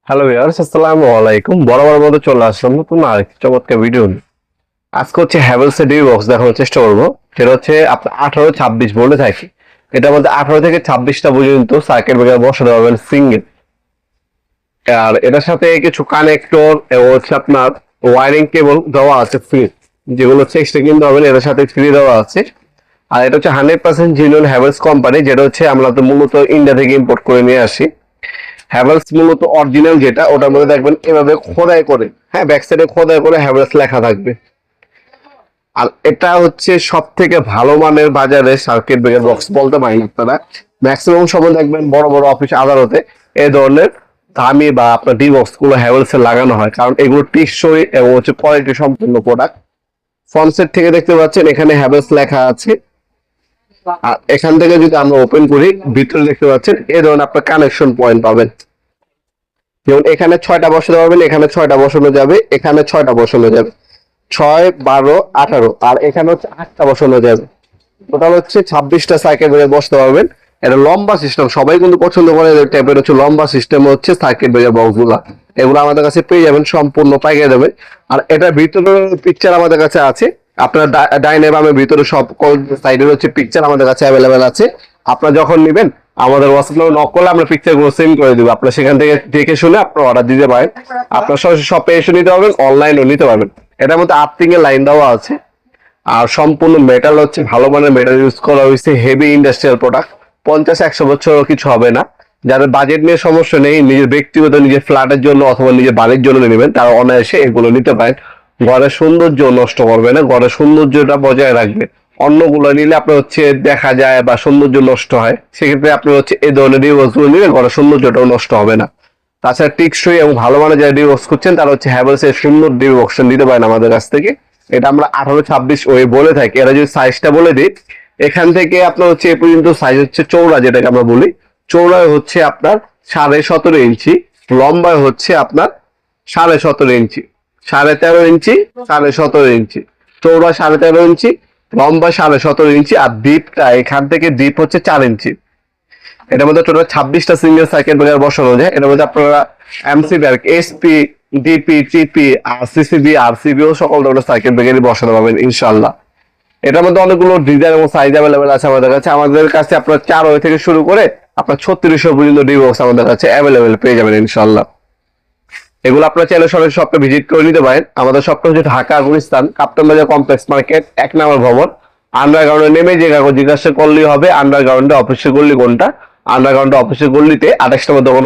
Hello viewers, আসসালামু আলাইকুম। বরাবর মতো চলে আসলাম নতুন আরেকটি চমৎকার ভিডিও নিয়ে। আজকে হচ্ছে হ্যাভেলস এর ডিবি বক্স দেখানোর চেষ্টা করবো। সেটা হচ্ছে আপনার 18-26 বলে থাকি। এটার মধ্যে 18 থেকে 26টা পর্যন্ত সার্কিট ব্রেকার বসাতে পারবেন সিঙ্গেল। আর এটার সাথে কিছু কানেক্টর এবং হচ্ছে আপনার ওয়ারিং কেবল দেওয়া আছে ফ্রি, যেগুলো হচ্ছে এক্সট্রা কিনতে হবে, এটার সাথে ফ্রি দেওয়া আছে। আর এটা হচ্ছে 100% জেনুইন হ্যাভেলস কোম্পানি, যেটা হচ্ছে আমরা তো মূলত ইন্ডিয়া থেকে ইম্পোর্ট করে নিয়ে আসি। হ্যাভেলস মূলত অরিজিনাল যেটা, ওটার মধ্যে দেখবেন এভাবে খোদাই করে, হ্যাঁ, ব্যাক সাইডে খোদাই করে হ্যাভেলস লেখা থাকবে। আর এটা হচ্ছে সব থেকে ভালো মানের বাজারে সার্কিট ব্রেকার বক্স বলতে পারেন আপনারা। ম্যাক্সিমাম সময় দেখবেন বড় বড় অফিস আদালতে এই ধরনের দামি বা আপনার ডি বক্স গুলো হ্যাভেলস এর লাগানো হয়, কারণ এগুলো টিকসই এবং হচ্ছে কোয়ালিটি সম্পূর্ণ প্রোডাক্ট। ফ্রন্ট সাইড থেকে দেখতে পাচ্ছেন এখানে হ্যাভেলস লেখা আছে। আর এখান থেকে যদি আমরা ওপেন করি, ভিতরে দেখতে পাচ্ছেন এই ধরনের আপনার কানেকশন পয়েন্ট পাবেন। যেমন এখানে 6টা বসাতে পারবেন, এখানে 6টা বসানো যাবে, এখানে 6টা বসানো যাবে, 6, 12, 18, আর এখানে হচ্ছে 8টা বসানো যাবে। টোটাল হচ্ছে 26টা সার্কিট ব্রেকার বসতে পারবেন। এটা লম্বা সিস্টেম, সবাই কিন্তু পছন্দ করে টাইপের হচ্ছে লম্বা সিস্টেম হচ্ছে সার্কিট ব্রেকার বক্স গুলা। এগুলো আমাদের কাছে পেয়ে যাবেন সম্পূর্ণ পাইকারি দামে। আর এটার ভিতরে পিকচার আমাদের কাছে আছে। আপনার ডাইনে বামে ভিতরে সব সাইডের হচ্ছে পিকচার আমাদের কাছে অ্যাভেলেবেল আছে। আপনারা যখন নেবেন আমাদের হোয়াটসঅ্যাপ নাম্বার নক করলে আমরা পিকচার গুলো সেন্ড করে দিব, আপনারা সেখান থেকে দেখে শুনে আপনারা অর্ডার দিতে পারেন। আপনার সরাসরি শপে এসে নিতে পারবেন, অনলাইনেও নিতে পারবেন। এটার মধ্যে আর্থিং এর লাইন দেওয়া আছে। আর সম্পূর্ণ মেটাল হচ্ছে ভালো মানের মেটাল ইউজ করা হয়েছে, হেভি ইন্ডাস্ট্রিয়াল প্রোডাক্ট। 50-100 বছরও কিছু হবে না। যাদের বাজেট নিয়ে সমস্যা নেই, নিজের ব্যক্তিগত নিজের ফ্ল্যাটের জন্য অথবা নিজের বাড়ির জন্য নেবেন, তারা অনায়াসে এগুলো নিতে পারেন। ঘরের সৌন্দর্য নষ্ট করবে না, ঘরের সৌন্দর্যটা বজায় রাখবে। অন্যগুলো নিলে আপনার হচ্ছে দেখা যায় বা সৌন্দর্য নষ্ট হয়, সেক্ষেত্রে আপনি হচ্ছে এই ধরনের ডিভোর্সগুলো নিলে ঘরের সৌন্দর্যটাও নষ্ট হবে না। তাছাড়া টিকসই এবং ভালো মানের যারা ডিভোর্স করছেন তারা হচ্ছে হ্যাভেলস এর সুন্দর ডিভোর্স নিতে পারেন আমাদের কাছ থেকে। এটা আমরা 18-26 ওয়ে বলে থাকি। এরা যদি সাইজটা বলে দিই, এখান থেকে আপনার হচ্ছে এ পর্যন্ত সাইজ হচ্ছে চৌড়া, যেটাকে আমরা বলি চৌড়ায় হচ্ছে আপনার 17.5 ইঞ্চি, লম্বায় হচ্ছে আপনার 17.5 ইঞ্চি, 13.5 ইঞ্চি, 17.5 ইঞ্চি, চৌড়া 13.5 ইঞ্চি, লম্বা 17.5 ইঞ্চি, আর ডিপটা এখান থেকে ডিপ হচ্ছে 4 ইঞ্চি। এটার মধ্যে টোটাল 26টা সিঙ্গেল সার্কিট ব্রেকার বসানো যায়। এটার মধ্যে আপনারা এমসিবি আর এসপি, ডিপি, টিপি, আর সিসিবি, আরসিবি ও সকল ধরনের সার্কিট ব্রেকারই বসাতে পারবেন ইনশাআল্লাহ। এটার মধ্যে অনেকগুলো ডিজাইন এবং সাইজ অ্যাভেলেবেল আছে আমাদের কাছে। আমাদের কাছে আপনার 4 ওয়ে থেকে শুরু করে আপনার 3600 পর্যন্ত ডিবক্স আমাদের কাছে অ্যাভেলেবেল পেয়ে যাবেন ইনশাআল্লাহ। এগুলো আপনার চাইলে সরাসরি শপে ভিজিট করে নিতে পারেন। আমাদের শপটা হচ্ছে ঢাকা গুলিস্তান কাপ্তান বাজার কমপ্লেক্স মার্কেট 1 নম্বর ভবন। আন্ডারগ্রাউন্ডে নেমে যে কাগজ জিজ্ঞাসা করলেই হবে আন্ডারগ্রাউন্ডে অফিসের গল্লি কোনটা। আন্ডারগ্রাউন্ডে অফিসের গল্লিতে 28 নম্বর দোকান।